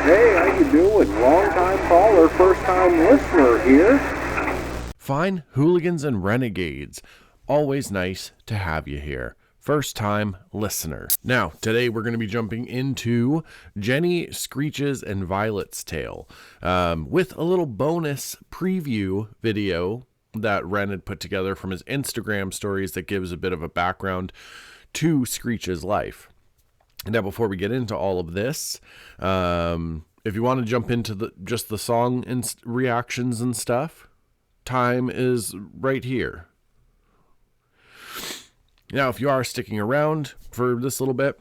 Hey, how you doing? Long time caller, first time listener here. Fine hooligans and renegades. Always nice to have you here. First time listener. Now, today we're going to be jumping into Jenny, Screech's, and Violet's tale with a little bonus preview video that Ren had put together from his Instagram stories that gives a bit of a background to Screech's life. Now, before we get into all of this, if you want to jump into just the song and reactions and stuff, time is right here. Now, if you are sticking around for this little bit,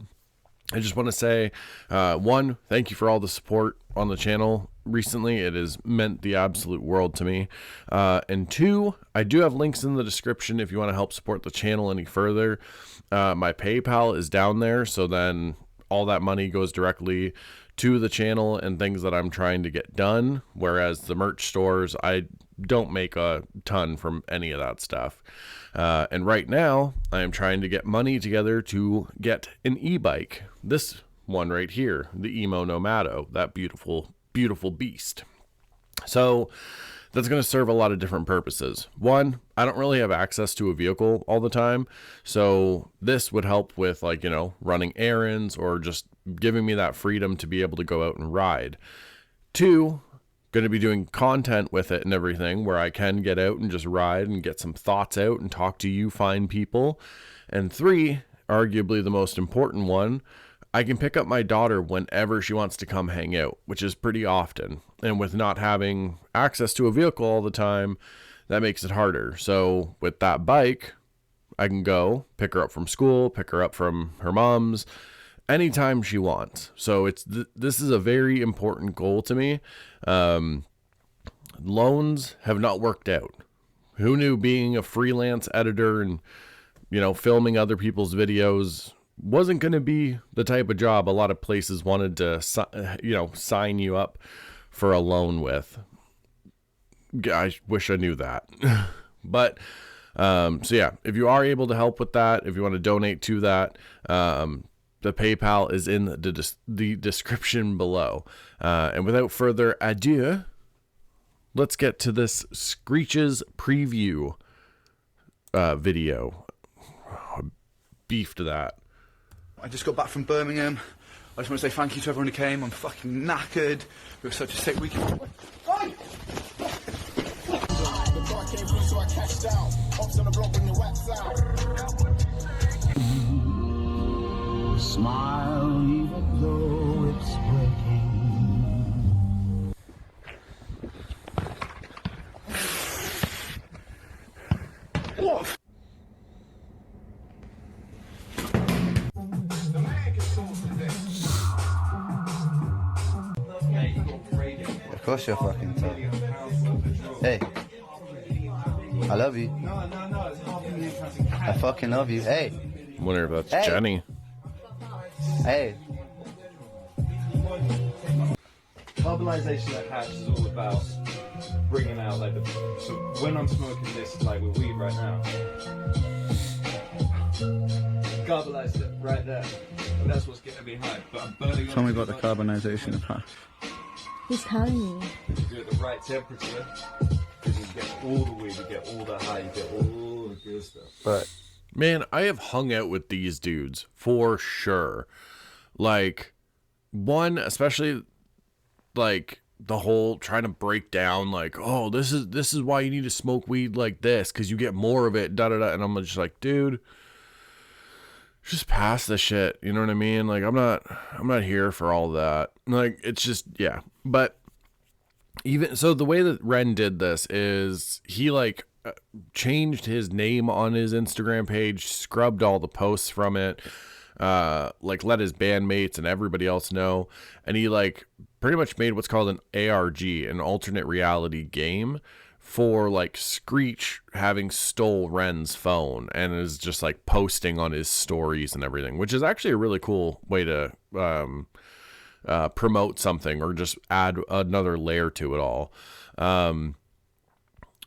I just want to say, one, thank you for all the support on the channel recently. It has meant the absolute world to me. And two, I do have links in the description if you want to help support the channel any further. My PayPal is down there, so then all that money goes directly to the channel and things that I'm trying to get done, whereas the merch stores, I don't make a ton from any of that stuff. And right now, I am trying to get money together to get an e-bike. This one right here, the Emo Nomado, that beautiful, beautiful beast. So that's going to serve a lot of different purposes. One, I don't really have access to a vehicle all the time, so this would help with, like, you know, running errands or just giving me that freedom to be able to go out and ride. Two, going to be doing content with it and everything where I can get out and just ride and get some thoughts out and talk to you fine people. And three, arguably the most important one, I can pick up my daughter whenever she wants to come hang out, which is pretty often. And with not having access to a vehicle all the time, that makes it harder. So with that bike, I can go pick her up from school, pick her up from her mom's, anytime she wants. So this is a very important goal to me. Loans have not worked out. Who knew being a freelance editor and, you know, filming other people's videos wasn't going to be the type of job a lot of places wanted to, sign you up for a loan with. I wish I knew that. But, so yeah, if you are able to help with that, if you want to donate to that, the PayPal is in the description below. And without further ado, let's get to this Screech's preview video. Beef to that. I just got back from Birmingham. I just want to say thank you to everyone who came. I'm fucking knackered. It was such a sick weekend. Smile even though it's breaking. What? Of course you're fucking tough. Hey. I love you. I fucking love you. Hey. Wonder if that's Hey. Jenny. Hey. Carbonization at Hatch is all about bringing out, like, so when I'm smoking this, like with weed right now, carbonized it right there, and that's what's getting me high. But I'm burning. Tell me about the carbonization of hash. He's telling me. You do it at the right temperature, because you get all the weed, you get all the high, you get all the good stuff. But Man, I have hung out with these dudes for sure. Like, one, especially like the whole trying to break down, like, oh, this is why you need to smoke weed like this, because you get more of it, da da da. And I'm just like, dude, just pass the shit. You know what I mean? Like, I'm not here for all that. Like, it's just, yeah. But even so, the way that Ren did this is he like changed his name on his Instagram page, scrubbed all the posts from it, like let his bandmates and everybody else know, and he like pretty much made what's called an ARG, an alternate reality game, for like Screech having stole Ren's phone and is just like posting on his stories and everything, which is actually a really cool way to promote something or just add another layer to it all.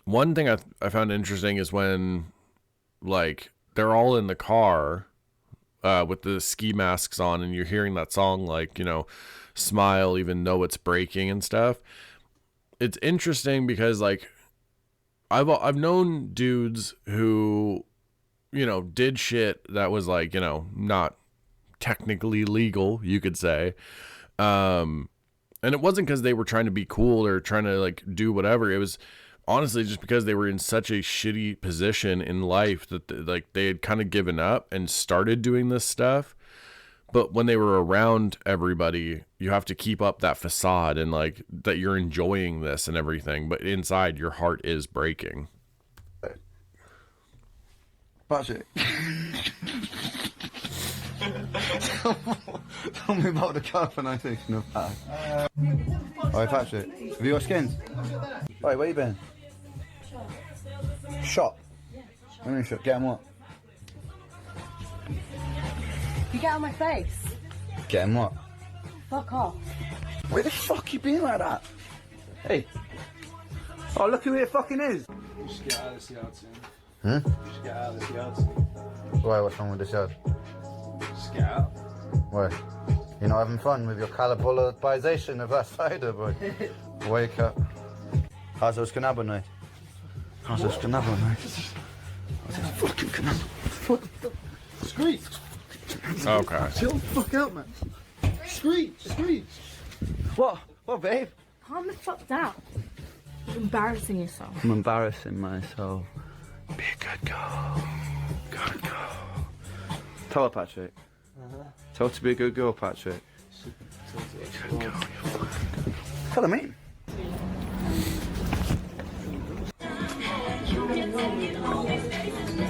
One thing I found interesting is when like they're all in the car with the ski masks on and you're hearing that song, like, you know, smile even though it's breaking and stuff. It's interesting because like I've known dudes who, you know, did shit that was like, you know, not technically legal, you could say. And it wasn't because they were trying to be cool or trying to like do whatever. It was honestly just because they were in such a shitty position in life that like they had kind of given up and started doing this stuff. But when they were around everybody, you have to keep up that facade and like that you're enjoying this and everything. But inside, your heart is breaking. Patrick. Tell me about the carbonization of that. Alright, Patrick. Have you got skins? Alright, where you been? Shop. What do you mean shop? Get him what? You get on my face. Get him what? Fuck off. Where the fuck you been like that? Hey. Oh, look who it fucking is. Just get out of this yard soon. Huh? Just get out of this yard soon. Why, what's wrong with this yard? Just get out. Why? You're not having fun with your cannibalization of that cider, boy. Wake up. How's those cannabinoids? How's those cannabinoids? How's those fucking cannabinoids? Screech! Okay. Chill the fuck out, man. Screech! Screech! What? What, babe? Calm the fuck down. You're embarrassing yourself. I'm embarrassing myself. Be a good girl. Good girl. Tell her, Patrick. Tell her to be a good girl, Patrick. Good girl, you're fucking good. Tell her, mate.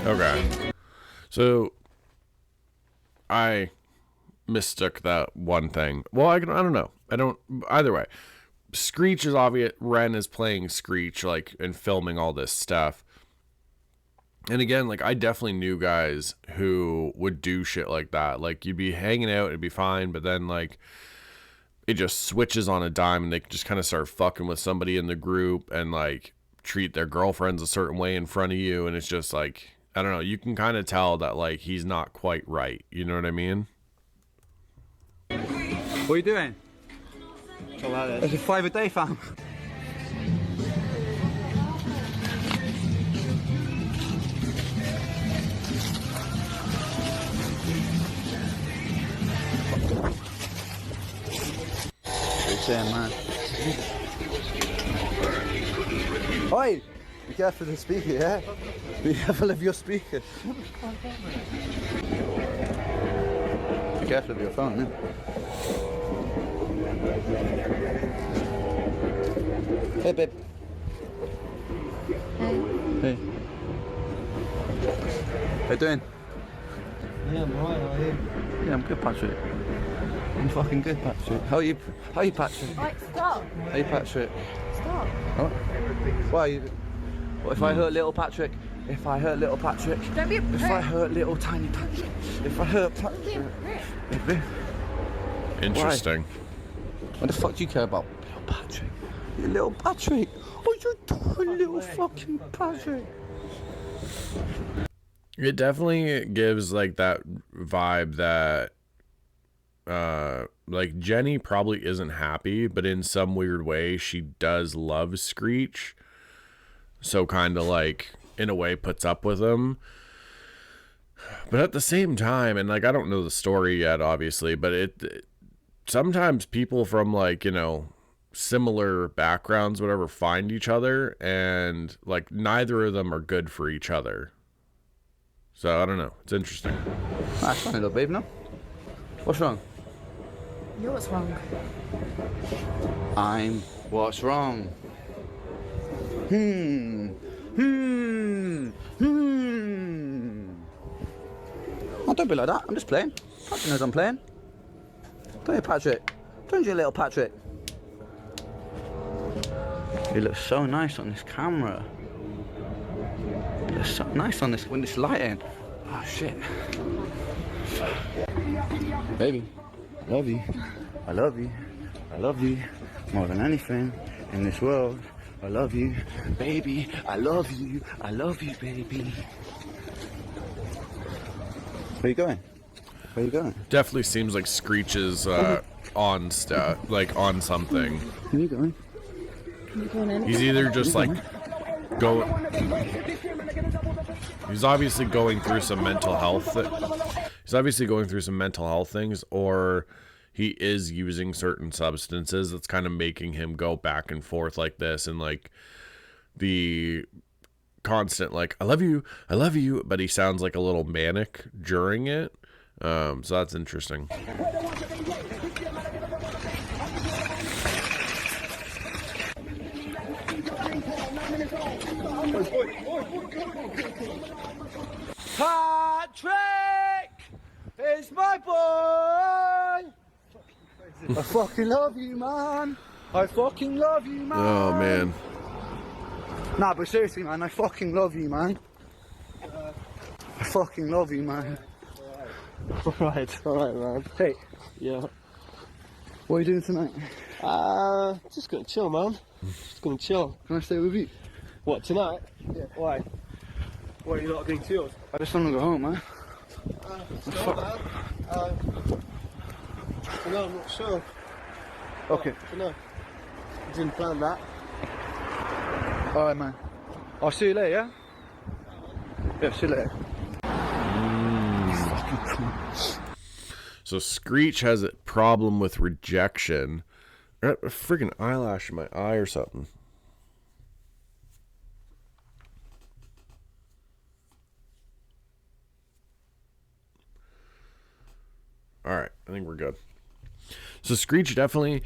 Okay. So I mistook that one thing. Well, I don't know. Either way. Screech is obvious. Ren is playing Screech, like, and filming all this stuff. And again, like, I definitely knew guys who would do shit like that. Like, you'd be hanging out, it'd be fine, but then, like, it just switches on a dime and they just kind of start fucking with somebody in the group and, like, treat their girlfriends a certain way in front of you. And it's just, like, I don't know. You can kind of tell that, like, he's not quite right. You know what I mean? What are you doing? It's a 5 a day, fam. What are you saying, man? Oi! Be careful of the speaker, yeah? Be careful of your speaker. Be careful of your phone, yeah? Hey, babe. Hey. How you doing? Yeah, I'm alright, how are you? Yeah, I'm good, Patrick. I'm fucking good, Patrick. How are you, Patrick? Right, stop. Hey, Patrick. Stop. What? Why are you... What if I hurt little Patrick? If I hurt little Patrick? Don't be a prick. If I hurt little tiny Patrick? If I hurt Patrick? Don't be a prick. Interesting. What the fuck do you care about? Little Patrick. You little Patrick. Oh, you little fucking Patrick. It definitely gives like that vibe that like Jenny probably isn't happy, but in some weird way she does love Screech. So kind of like in a way puts up with him. But at the same time, and like I don't know the story yet obviously, but it sometimes people from like, you know, similar backgrounds whatever find each other and like neither of them are good for each other. So I don't know. It's interesting. That's funny little babe, no? What's wrong? You're what's wrong. I'm what's wrong. Oh, don't be like that. I'm just playing. Patrick knows I'm playing. Don't you, Patrick? Don't you, little Patrick? You look so nice on this camera. You look so nice on this when this lighting. Oh shit. Baby, I love you. I love you. I love you more than anything in this world. I love you, baby. I love you. I love you, baby. Where are you going? Where you going? Definitely seems like Screech is on something. Where you going? He's either just like going. He's obviously going through some mental health. He's obviously going through some mental health things, or he is using certain substances that's kind of making him go back and forth like this, and like the constant like I love you, but he sounds like a little manic during it. So that's interesting. Patrick is my boy. I fucking love you, man. I fucking love you, man. Oh man. Nah, but seriously, man, I fucking love you, man. I fucking love you, man. Alright, man. Hey. Yeah. What are you doing tonight? Just gonna chill, man. Just gonna chill. Can I stay with you? What, tonight? Yeah. Why? Why are you not being chilled? I just want to go home, man. No, I'm not sure. Okay. No. Didn't plan that. Alright, man. I'll see you later, yeah? Yeah, see you later. So Screech has a problem with rejection. I got a freaking eyelash in my eye or something. Alright, I think we're good. So Screech definitely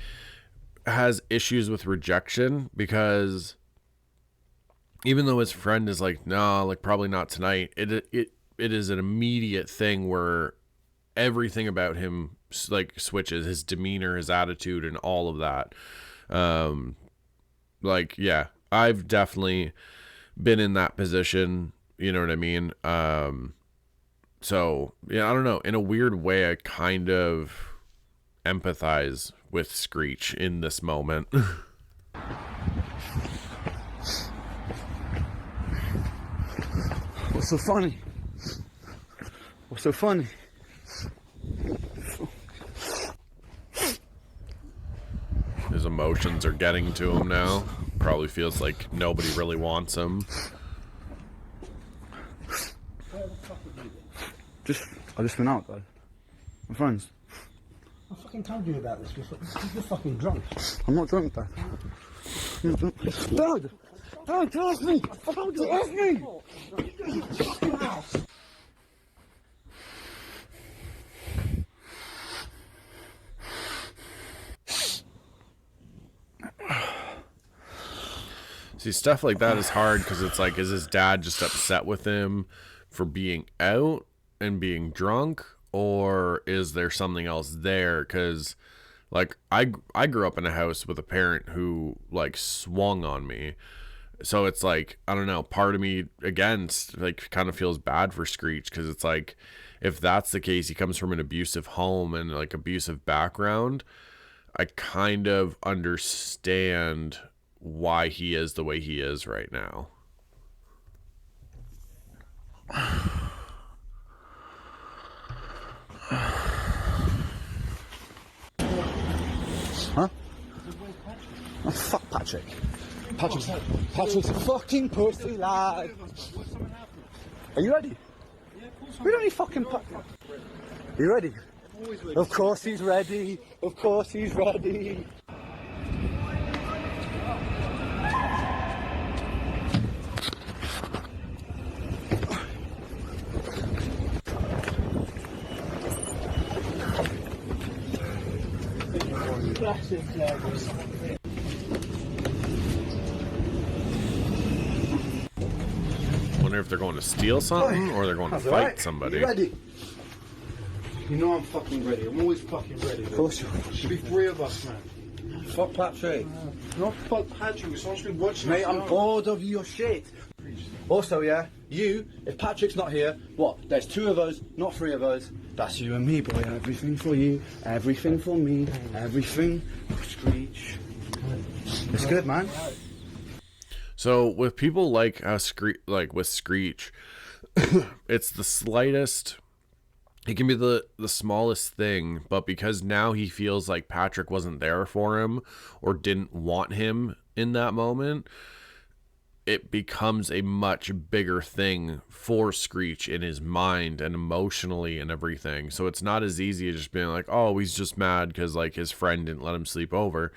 has issues with rejection, because even though his friend is like, nah, like probably not tonight, it is an immediate thing where everything about him like switches, his demeanor, his attitude, and all of that. Like, yeah, I've definitely been in that position, you know what I mean? So yeah, I don't know, in a weird way I kind of empathize with Screech in this moment. What's so funny? What's so funny? His emotions are getting to him now. Probably feels like nobody really wants him. I just went out, guys. My friends. I fucking told you about this. You're fucking drunk. I'm not drunk, Dad. I'm not drunk. Dad! Dad, get off me! Get off me! See, stuff like that is hard because it's like, is his dad just upset with him for being out and being drunk, or is there something else there? Because like I grew up in a house with a parent who like swung on me, so it's like, I don't know, part of me again like kind of feels bad for Screech, because it's like, if that's the case, he comes from an abusive home and like abusive background, I kind of understand why he is the way he is right now. Huh? Oh, fuck Patrick. Patrick's a fucking pussy, lad. Are you ready? We don't need fucking Patrick. Are you ready? Of course he's ready. Of course he's ready. Wonder if they're going to steal something or they're going to That's fight all right. somebody. You ready? You know I'm fucking ready. I'm always fucking ready. Of course you Should be three of us, man. Fuck Patrick. Not fuck Patrick. We're supposed to be watching. Mate, us I'm now. bored of your shit. Also, yeah, if Patrick's not here, what? There's two of us, not three of us. That's you and me, boy. Everything for you, everything for me, everything for Screech. It's good, man. So with people like with Screech, it's the slightest It can be the smallest thing, but because now he feels like Patrick wasn't there for him or didn't want him in that moment, it becomes a much bigger thing for Screech in his mind and emotionally and everything. So it's not as easy as just being like, oh, he's just mad because like his friend didn't let him sleep over.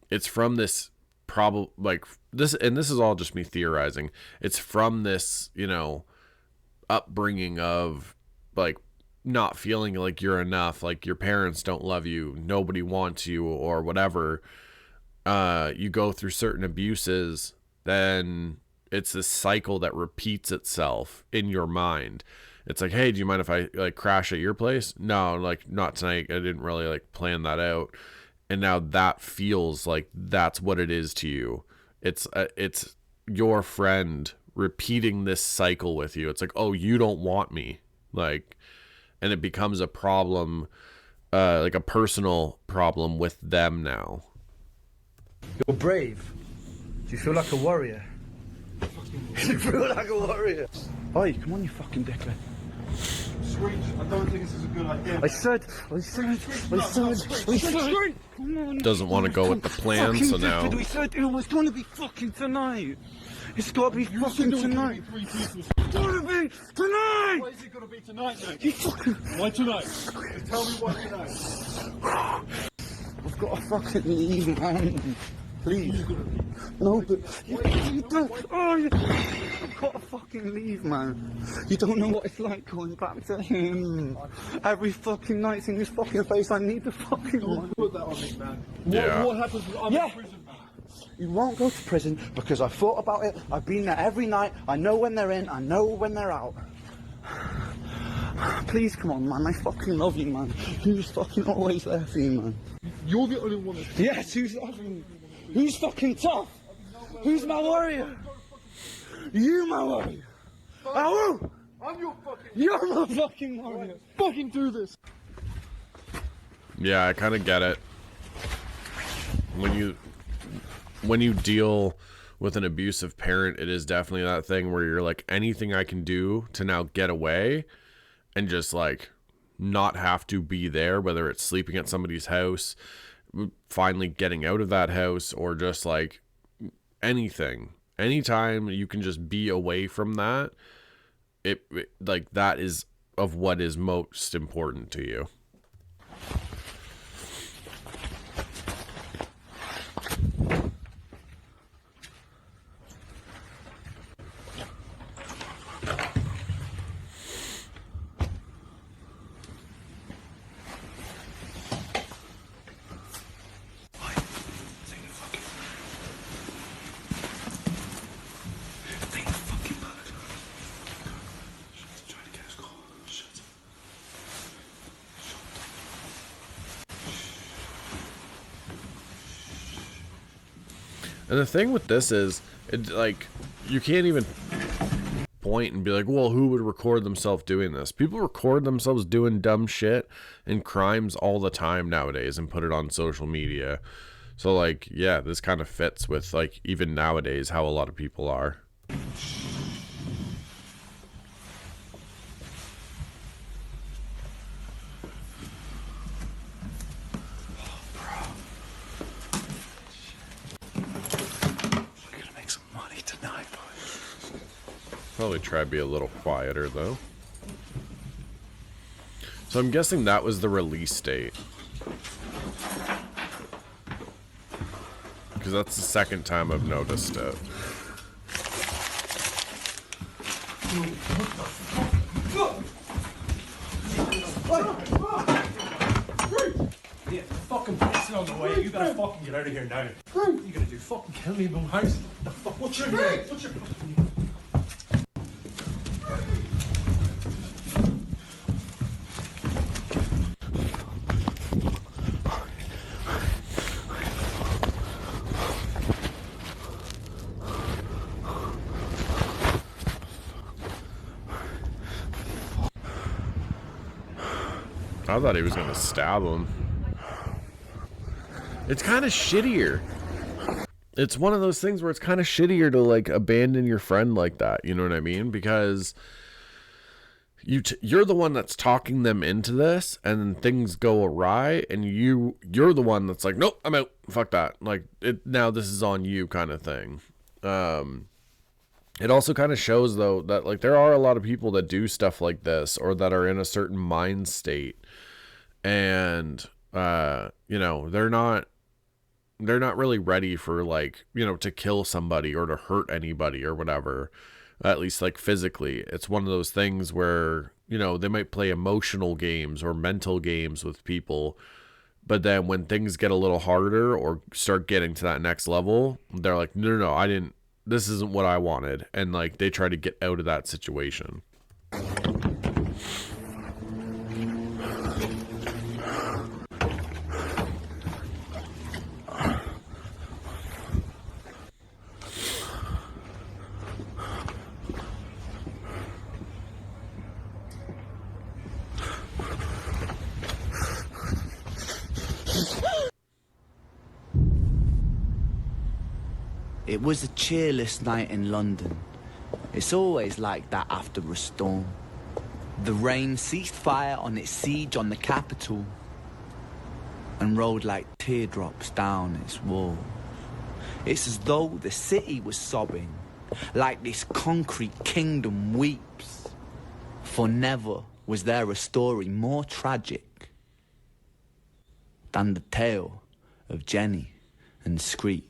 It's from this problem, like this, and this is all just me theorizing. It's from this, you know, upbringing of like not feeling like you're enough, like your parents don't love you, nobody wants you, or whatever. You go through certain abuses, then it's this cycle that repeats itself in your mind. It's like, hey, do you mind if I like crash at your place? No, like not tonight. I didn't really like plan that out. And now that feels like that's what it is to you. It's your friend repeating this cycle with you. It's like, oh, you don't want me, like, and it becomes a problem, like a personal problem with them now. You're brave. Do you feel like a warrior? You feel like a warrior. Oi, come on, you fucking dickhead. Screech, I don't think this is a good idea. I said. Come on. Doesn't want to go with the plan, so now. We said it was going to be fucking tonight. It's got to be fucking tonight. It's got to be tonight. Why is it going to be tonight, then? You fucking. Why tonight? Just tell me why tonight. I've got to fucking leave, man. Please. No, but you don't. Oh, I've got to fucking leave, man. You don't know what it's like going back to him. Every fucking night in his fucking face, I need the fucking one. Put that on me, man. Yeah. What happens when I'm in prison, man? You won't go to prison because I thought about it. I've been there every night. I know when they're in. I know when they're out. Please, come on, man. I fucking love you, man. Who's fucking always there for you, man? You're the only one that's... Yes, who's fucking tough? Who's my warrior? You, my warrior. Oh, I'm your fucking... you're my fucking warrior. Fucking do this. Yeah, I kind of get it. When you deal with an abusive parent, it is definitely that thing where you're like, anything I can do to now get away and just like not have to be there, whether it's sleeping at somebody's house, finally getting out of that house, or just like anything. Anytime you can just be away from that, it like that is of what is most important to you. And the thing with this is, it, like, you can't even point and be like, well, who would record themselves doing this? People record themselves doing dumb shit and crimes all the time nowadays and put it on social media. So, like, yeah, this kind of fits with, like, even nowadays how a lot of people are. Probably try to be a little quieter though. So I'm guessing that was the release date, because that's the second time I've noticed it. Yeah, fucking police on the way. You gotta fucking get out of here now. What are you gonna do? Fucking kill me in my house? The fuck? What's your name? What's your fucking name? I thought he was gonna stab him. It's kind of shittier. It's one of those things where it's kind of shittier to like abandon your friend like that. You know what I mean? Because you're the one that's talking them into this, and then things go awry, and you're the one that's like, nope, I'm out, fuck that, like now this is on you, kind of thing. It also kind of shows, though, that like there are a lot of people that do stuff like this, or that are in a certain mind state, and you know, they're not really ready for, like, you know, to kill somebody or to hurt anybody or whatever, at least like physically. It's one of those things where, you know, they might play emotional games or mental games with people, but then when things get a little harder or start getting to that next level, they're like, no, this isn't what I wanted. And like, they try to get out of that situation. It was a cheerless night in London. It's always like that after a storm. The rain ceased fire on its siege on the capital and rolled like teardrops down its walls. It's as though the city was sobbing, like this concrete kingdom weeps. For never was there a story more tragic than the tale of Jenny and Screech.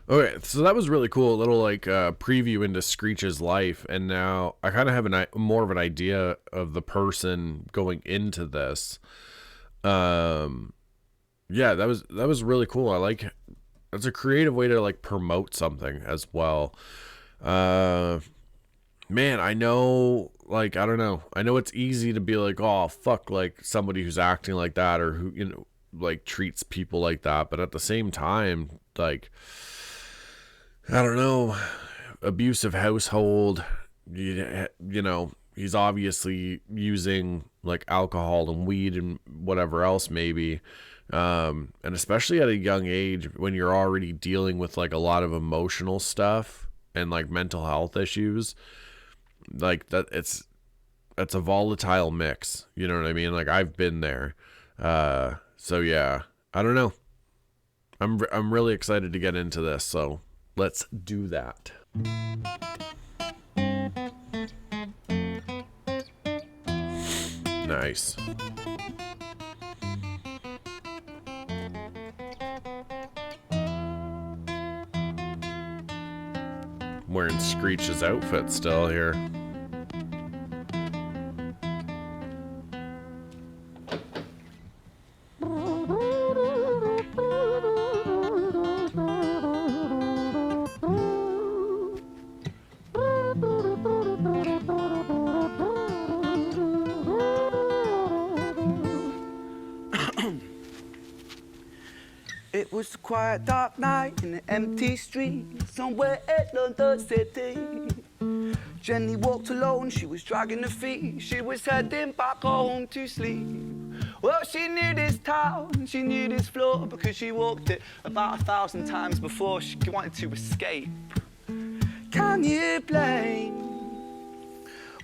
Okay, so that was really cool. A little like preview into Screech's life, and now I kind of have more of an idea of the person going into this. Yeah, that was really cool. I like, it's a creative way to like promote something as well. Man, I know, like, I don't know. I know it's easy to be like, oh fuck, like somebody who's acting like that, or who, you know, like treats people like that, but at the same time, like, I don't know, abusive household, you know, he's obviously using like alcohol and weed and whatever else maybe, and especially at a young age when you're already dealing with like a lot of emotional stuff and like mental health issues, like that, it's a volatile mix, you know what I mean? Like, I've been there. So yeah, I don't know. I'm really excited to get into this, so let's do that. Nice. Wearing Screech's outfit still here. It was a quiet, dark night in an empty street, somewhere in London City. Jenny walked alone, she was dragging her feet, she was heading back home to sleep. Well, she knew this town, she knew this floor, because she walked it about 1,000 times before she wanted to escape. Can you blame?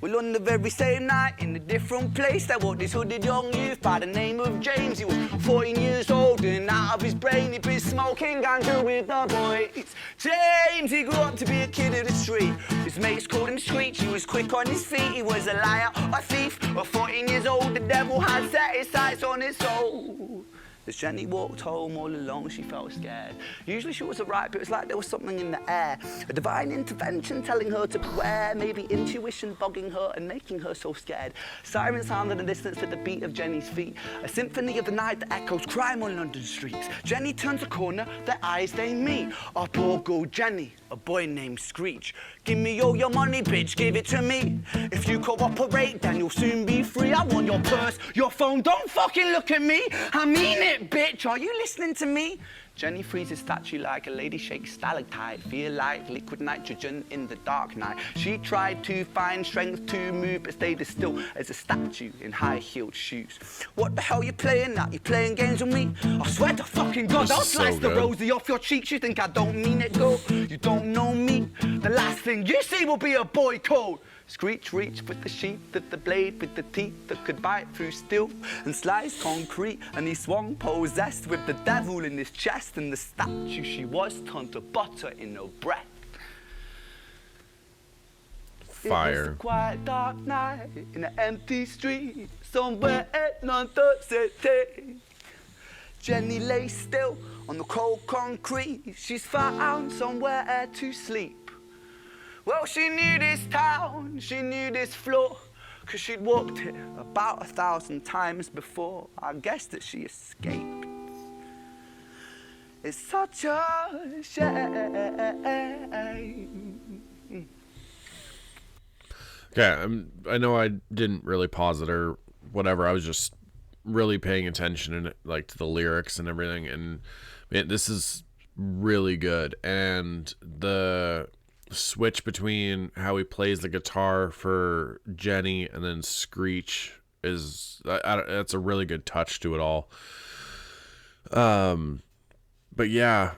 Well, on the very same night, in a different place, there walked this hooded young youth by the name of James. He was 14 years old and out of his brain, he'd been smoking ganja with the boys. James, he grew up to be a kid of the street. His mates called him Screech, he was quick on his feet. He was a liar, a thief, at 14 years old, the devil had set his sights on his soul. As Jenny walked home all alone, she felt scared. Usually she was alright, but it was like there was something in the air. A divine intervention telling her to beware, maybe intuition bogging her and making her so scared. Sirens sounded in the distance at the beat of Jenny's feet. A symphony of the night that echoes crime on London streets. Jenny turns a corner, their eyes they meet. Up all go Jenny, a boy named Screech. Give me all your money, bitch, give it to me. If you cooperate, then you'll soon be free. I want your purse, your phone, don't fucking look at me. I mean it, bitch, are you listening to me? Jenny freezes statue like a lady shakes stalactite. Feel like liquid nitrogen in the dark night. She tried to find strength to move, but stayed as still as a statue in high-heeled shoes. What the hell you playing at? You playing games with me? I swear to fucking God, I'll slice the rosy off your cheeks. You think I don't mean it, go? You don't know me. The last thing you see will be a boy code. Screech reached with the sheath of the blade, with the teeth that could bite through steel and slice concrete, and he swung possessed with the devil in his chest, and the statue she was turned to butter in her breath. Fire. It was a quiet dark night in an empty street somewhere at London City. Jenny lay still on the cold concrete. She's found somewhere to sleep. Well, she knew this town, she knew this floor, 'cause she'd walked here about 1,000 times before. I guess that she escaped. It's such a shame. Okay, I know I didn't really pause it or whatever. I was just really paying attention and like to the lyrics and everything, and man, this is really good. And the switch between how he plays the guitar for Jenny and then Screech is that's a really good touch to it all. But yeah,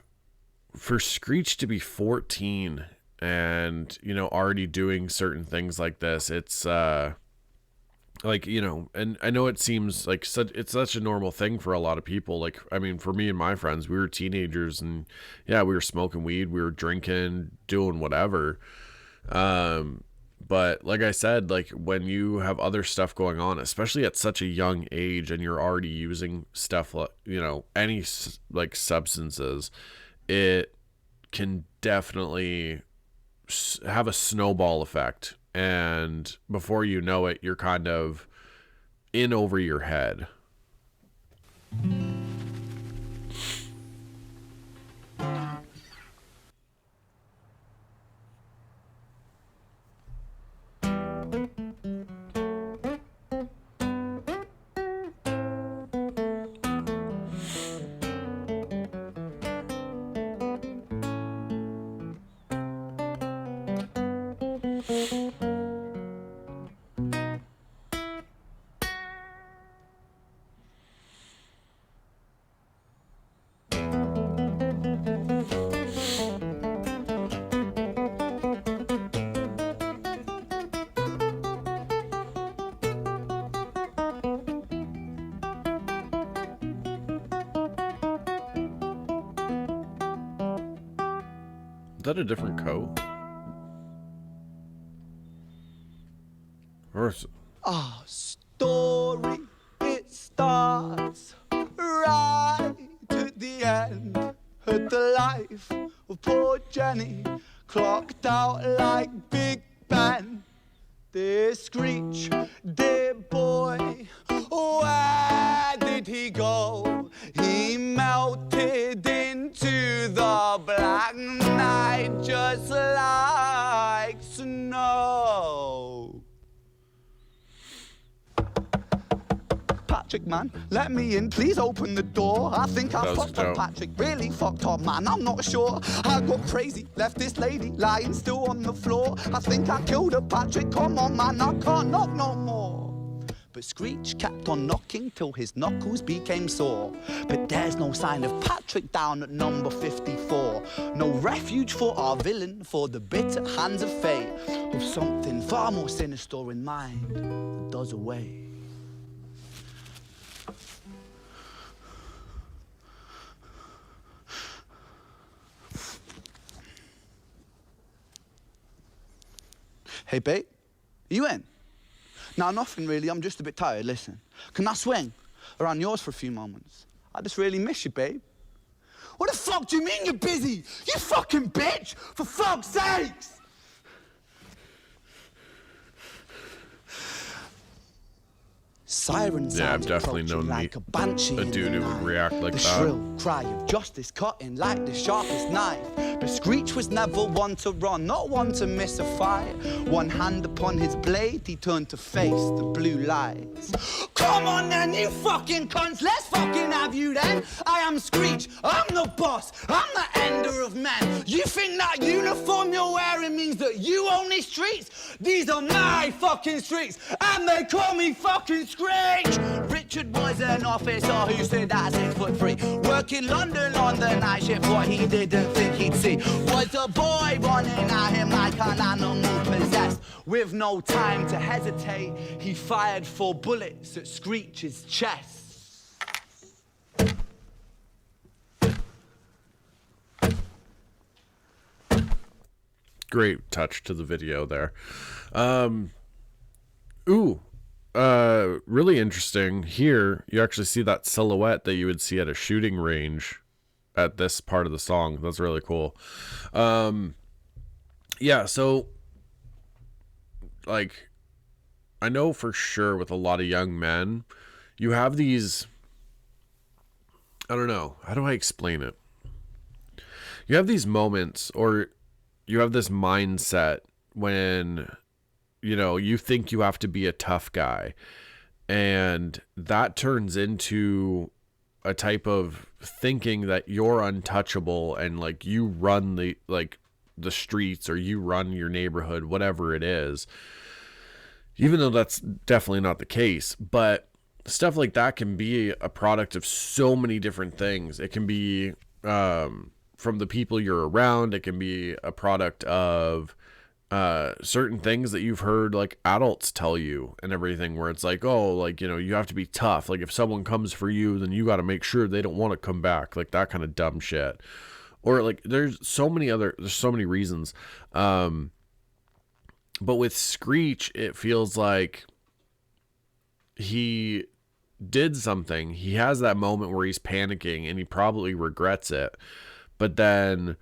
for Screech to be 14 and, you know, already doing certain things like this, it's like, you know, and I know it seems like it's such a normal thing for a lot of people. Like, I mean, for me and my friends, we were teenagers and yeah, we were smoking weed, we were drinking, doing whatever. But like I said, like when you have other stuff going on, especially at such a young age, and you're already using stuff like, you know, any like substances, it can definitely have a snowball effect. And before you know it, you're kind of in over your head. Is that a different coat? Or is Our story, it starts right at the end of the life of poor Jenny, clocked out like Big Ben. Dear Screech, dear boy, where did he go? He melted into the black night just like snow. Patrick, man, let me in, please open the door. I think I fucked up Patrick, really fucked up, man, I'm not sure. I got crazy, left this lady lying still on the floor. I think I killed her, Patrick, come on, man, I can't knock no more. But Screech kept on knocking till his knuckles became sore. But there's no sign of Patrick down at number 54. No refuge for our villain, for the bitter hands of fate, with something far more sinister in mind that does away. Hey, babe, you in? Nah, nothing really, I'm just a bit tired, listen. Can I swing around yours for a few moments? I just really miss you, babe. What the fuck do you mean you're busy? You fucking bitch, for fuck's sakes! Siren sounds I've definitely known like a banshee a dude who would react like the that. shrill cry of justice cutting like the sharpest knife. But Screech was never one to run, not one to miss a fight. One hand upon his blade, he turned to face the blue lights. Come on then, you fucking cunts, let's fucking have you then. I am Screech, I'm the boss, I'm the ender of men. You think that uniform you're wearing means that you own these streets? These are my fucking streets, and they call me fucking Screech. Richard was an officer who stood at 6'3", working London on the night shift. What he didn't think he'd see was a boy running at him like an animal possessed. With no time to hesitate, he fired 4 bullets at Screech's chest. Great touch to the video there. Really interesting. Here, you actually see that silhouette that you would see at a shooting range at this part of the song. That's really cool. Yeah, so, like, I know for sure with a lot of young men, you have these, I don't know, how do I explain it? You have these moments, or you have this mindset when, you know, you think you have to be a tough guy, and that turns into a type of thinking that you're untouchable and like you run the streets, or you run your neighborhood, whatever it is, even though that's definitely not the case. But stuff like that can be a product of so many different things. It can be from the people you're around. It can be a product of certain things that you've heard like adults tell you and everything, where it's like, oh, like, you know, you have to be tough. Like if someone comes for you, then you got to make sure they don't want to come back, like that kind of dumb shit. Or like there's so many reasons. But with Screech, it feels like he did something. He has that moment where he's panicking and he probably regrets it. But then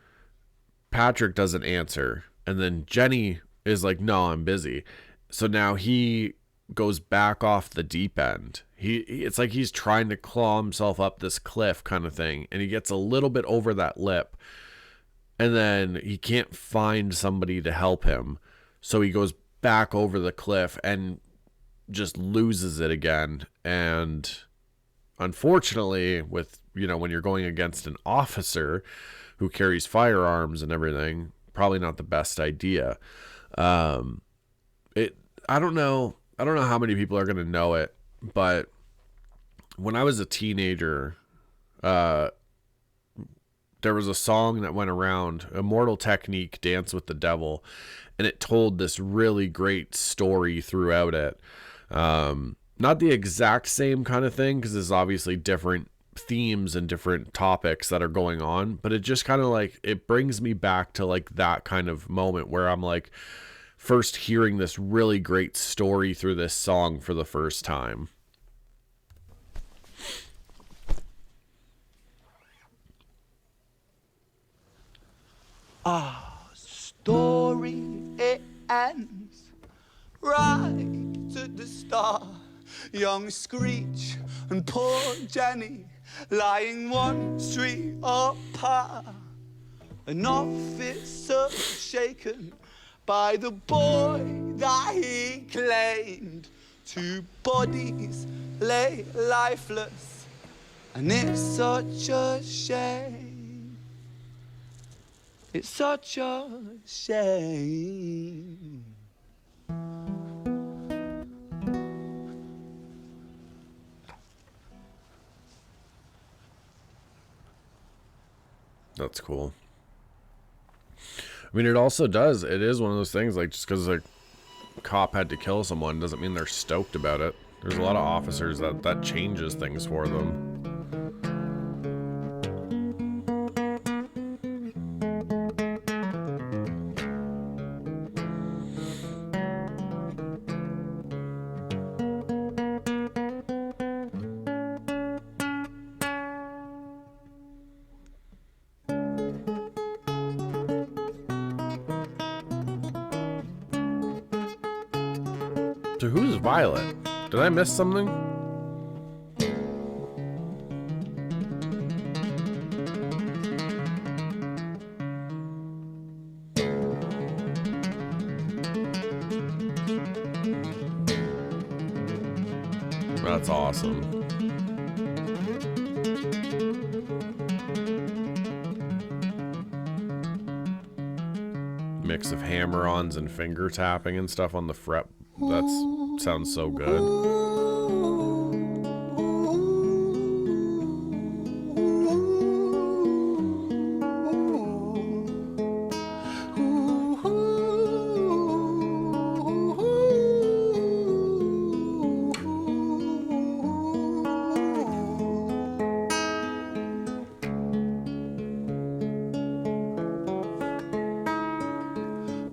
Patrick doesn't answer. And then Jenny is like, no, I'm busy. So now he goes back off the deep end. It's like he's trying to claw himself up this cliff kind of thing. And he gets a little bit over that lip. And then he can't find somebody to help him. So he goes back over the cliff and just loses it again. And unfortunately, with, you know, when you're going against an officer who carries firearms and everything, probably not the best idea. I don't know how many people are going to know it, but when I was a teenager, there was a song that went around, Immortal Technique, Dance with the Devil, and it told this really great story throughout it. Not the exact same kind of thing, because there's obviously different themes and different topics that are going on, but it just kind of like, it brings me back to like that kind of moment where I'm like first hearing this really great story through this song for the first time. Our story, it ends right at the start. Young Screech and poor Jenny lying one street apart. An officer shaken by the boy that he claimed. 2 bodies lay lifeless, and it's such a shame. It's such a shame. That's cool. I mean, it is one of those things, like, just because a cop had to kill someone doesn't mean they're stoked about it. There's a lot of officers that changes things for them. So who's Violet? Did I miss something? That's awesome. Mix of hammer-ons and finger tapping and stuff on the fret. That sounds so good.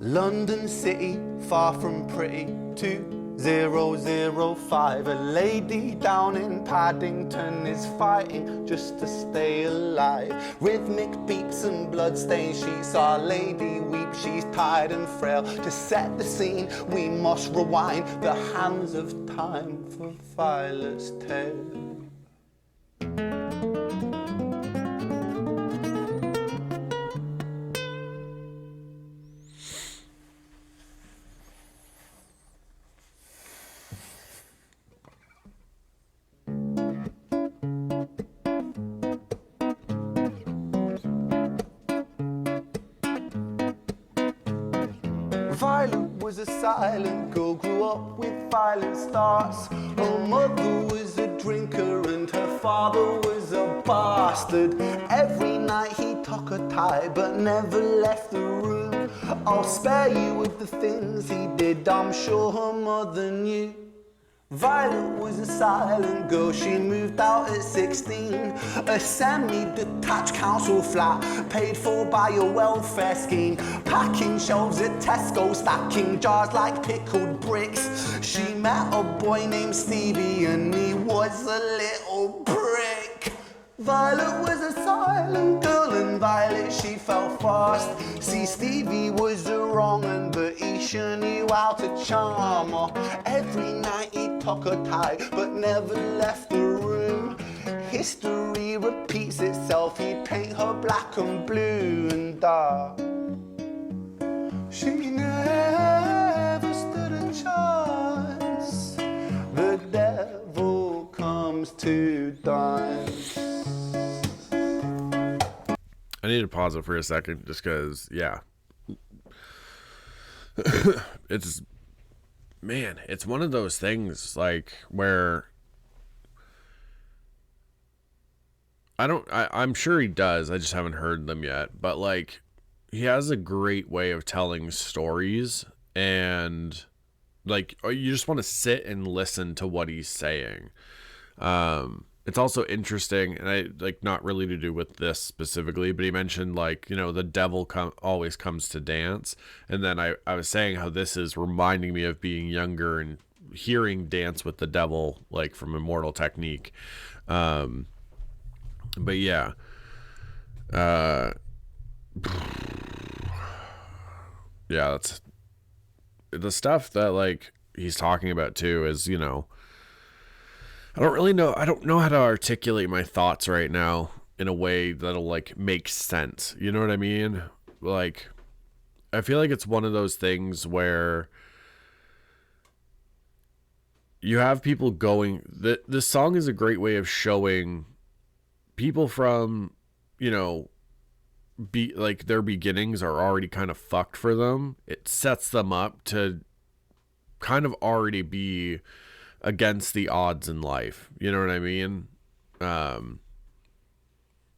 London City, far from pretty, 2005. A lady down in Paddington is fighting just to stay alive. Rhythmic beats and bloodstains, she saw a lady weep, she's tired and frail. To set the scene, we must rewind the hands of time for Violet's tale. Violet was a silent girl, grew up with violent starts. Her mother was a drinker and her father was a bastard. Every night he took her tie but never left the room. I'll spare you of the things he did, I'm sure her mother knew. Violet was a silent girl, she moved out at 16. A semi-detached council flat, paid for by a welfare scheme. Packing shelves at Tesco, stacking jars like pickled bricks. She met a boy named Stevie and he was a little prick. Violet was a silent girl and Violet she fell fast. See, Stevie was a wrong un, but he sure knew how to charm her. Every night he took her tie but never left the room. History repeats itself, he'd paint her black and blue and dark. She never stood a chance. The devil comes to dance. I need to pause it for a second just because, yeah. It's one of those things like where I'm sure he does, I just haven't heard them yet, but like he has a great way of telling stories and like you just want to sit and listen to what he's saying. It's also interesting, and I like not really to do with this specifically, but he mentioned like, you know, the devil always comes to dance. And then I was saying how this is reminding me of being younger and hearing Dance with the Devil, like from Immortal Technique. But yeah, yeah, that's the stuff that like he's talking about too is, you know, I don't know how to articulate my thoughts right now in a way that'll like make sense. You know what I mean? Like, I feel like it's one of those things where you have people going, this song is a great way of showing people from, you know, like their beginnings are already kind of fucked for them. It sets them up to kind of already be against the odds in life. You know what I mean?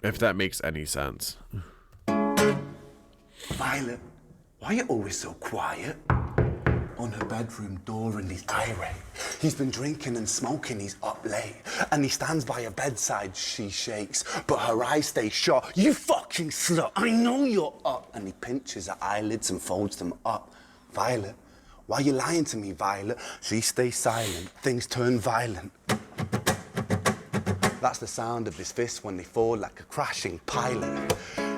If that makes any sense. Violet, why are you always so quiet? On her bedroom door and he's irate. He's been drinking and smoking, he's up late. And he stands by her bedside, she shakes, but her eyes stay shut. You fucking slut, I know you're up. And he pinches her eyelids and folds them up. Violet, why are you lying to me, Violet? She stays silent, things turn violent. That's the sound of his fists when they fall like a crashing pilot.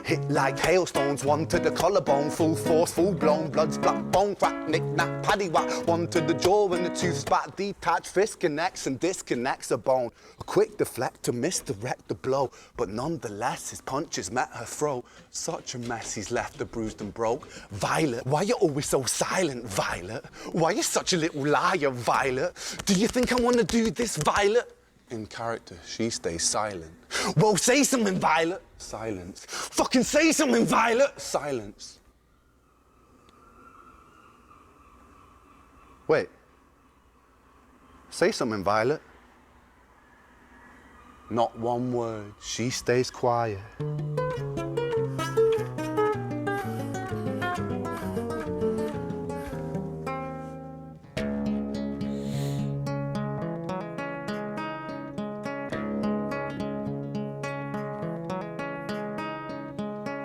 hit like hailstones. One to the collarbone, full force, full blown. Blood's black bone, crack, knick knack, paddywhack. One to the jaw and the tooth spat. Detached fist connects and disconnects a bone. A quick deflect to misdirect the blow, but nonetheless his punches met her throat. Such a mess he's left the bruised and broke. Violet, why you always so silent, Violet? Why you such a little liar, Violet? Do you think I wanna do this, Violet? In character, she stays silent. Well, say something, Violet. Silence. Fucking say something, Violet. Silence. Wait. Say something, Violet. Not one word. She stays quiet.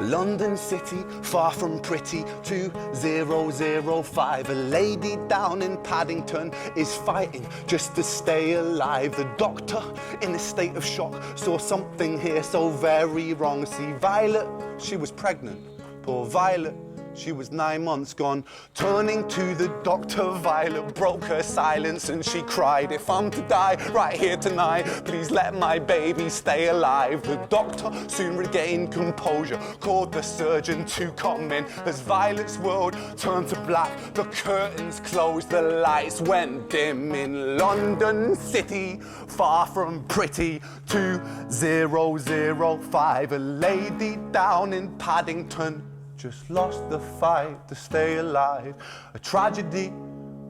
London City, far from pretty, 2005. A lady down in Paddington is fighting just to stay alive. The doctor, in a state of shock, saw something here so very wrong. See, Violet, she was pregnant. Poor Violet, she was 9 months gone. Turning to the doctor, Violet broke her silence and she cried, if I'm to die right here tonight, please let my baby stay alive. The doctor soon regained composure, called the surgeon to come in. As Violet's world turned to black, the curtains closed, the lights went dim. In London City, far from pretty, 2005. A lady down in Paddington just lost the fight to stay alive. A tragedy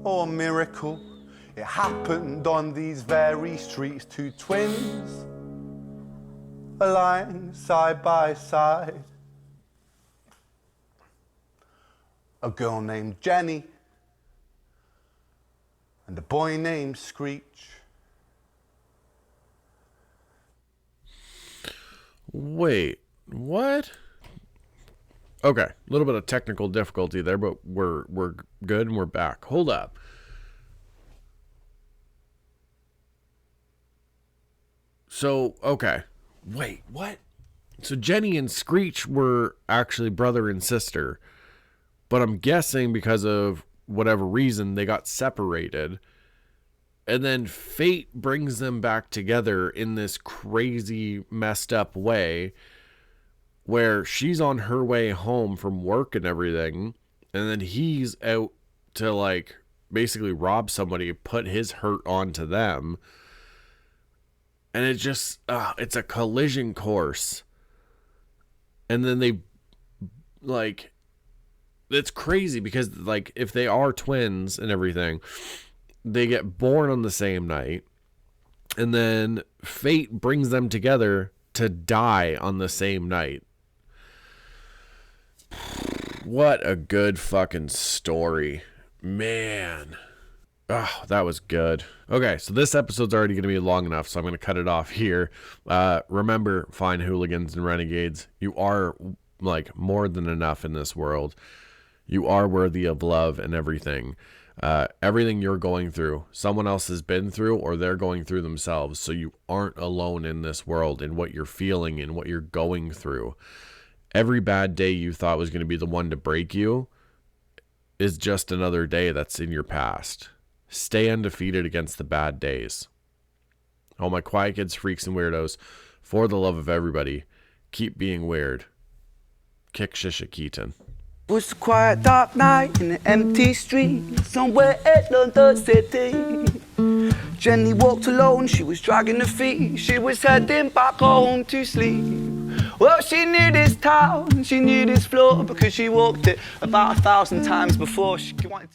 or a miracle, it happened on these very streets. Two twins aligned side by side. A girl named Jenny and a boy named Screech. Wait, what? Okay, a little bit of technical difficulty there, but we're good and we're back. Hold up. So, okay. Wait, what? So Jenny and Screech were actually brother and sister, but I'm guessing because of whatever reason they got separated, and then fate brings them back together in this crazy messed up way, where she's on her way home from work and everything, and then he's out to like basically rob somebody, put his hurt onto them, and it just it's a collision course. And then they like, it's crazy because like if they are twins and everything, they get born on the same night, and then fate brings them together to die on the same night. What a good fucking story, man. Oh, that was good. Okay, so this episode's already going to be long enough, so I'm going to cut it off here. Remember, fine hooligans and renegades, you are like more than enough in this world. You are worthy of love and everything. Everything you're going through, someone else has been through, or they're going through themselves, so you aren't alone in this world in what you're feeling and what you're going through. Every bad day you thought was going to be the one to break you is just another day that's in your past. Stay undefeated against the bad days. All my quiet kids, freaks, and weirdos, for the love of everybody, keep being weird. Kick Shisha Keaton. It was a quiet dark night in an empty street somewhere in London City. Jenny walked alone, she was dragging her feet. She was heading back home to sleep. Well, she knew this town, she knew this floor, because she walked it about 1,000 times before. She wanted to